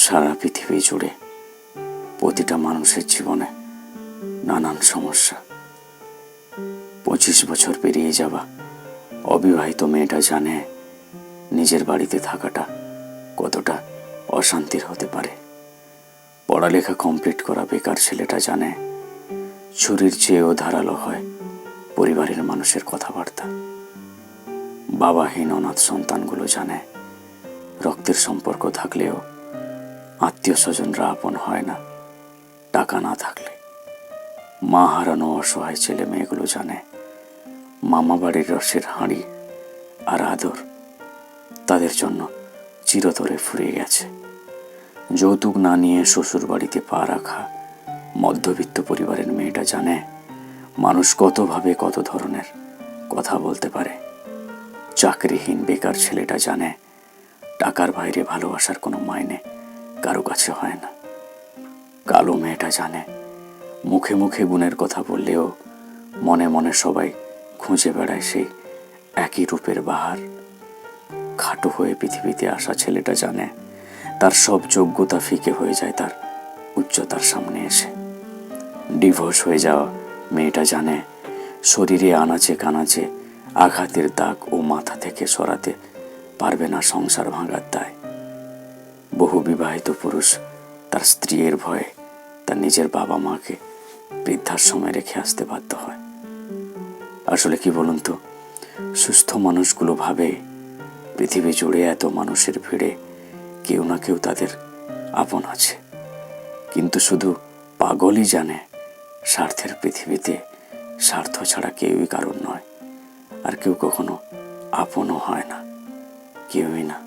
সারা পৃথিবী জুড়ে প্রতিটা মানুষের জীবনে নানান সমস্যা। 25 বছর পেরিয়ে যাওয়া অবিবাহিত মেয়েটা জানে নিজের বাড়িতে থাকাটা কতটা অশান্তির হতে পারে। পড়ালেখা কমপ্লিট করা বেকার ছেলেটা জানে ছুরির চেয়েও ধারালো হয় পরিবারের মানুষের কথাবার্তা। বাবাহীন অনাথ সন্তানগুলো জানে রক্তের সম্পর্ক থাকলেও আত্মীয় স্বজনরা আপন হয় না টাকা না থাকলে। মা হারানো অসহায় ছেলে মেয়েগুলো জানে মামা বাড়ির রসের হাঁড়ি আর আদর তাদের জন্য চিরতরে ফুরিয়ে গেছে। যৌতুক না নিয়ে শ্বশুর বাড়িতে পা রাখা মধ্যবিত্ত পরিবারের মেয়েটা জানে মানুষ কতভাবে কত ধরনের কথা বলতে পারে। চাকরিহীন বেকার ছেলেটা জানে টাকার বাইরে ভালোবাসার কোনো মাইনে কারো কাছে হয় না। কালো মেয়েটা জানে মুখে মুখে গুণের কথা বললেও মনে মনে সবাই খুঁজে বেড়ায় সেই একই রূপের বাহার। খাটো হয়ে পৃথিবীতে আসা ছেলেটা জানে তার সব যোগ্যতা ফিকে হয়ে যায় তার উচ্চতার সামনে এসে। ডিভোর্স হয়ে যাওয়া মেয়েটা জানে শরীরে আনাচে কানাচে আঘাতের দাগ ও মাথা থেকে সরাতে পারবে না সংসার ভাঙার দায়। বহু বিবাহিত পুরুষ তার স্ত্রীর ভয়ে তার নিজের বাবা মাকে বৃদ্ধাশ্রমে রেখে আসতে বাধ্য হয়। আসলে কি বলুন তো, সুস্থ মানুষগুলো ভাবে পৃথিবী জুড়ে এত মানুষের ভিড়ে কেউ না কেউ তাদের আপন আছে, কিন্তু শুধু পাগলই জানে স্বার্থের পৃথিবীতে স্বার্থ ছাড়া কেউই কারণ নয়, আর কেউ কখনো আপনও হয় না, কেউই না।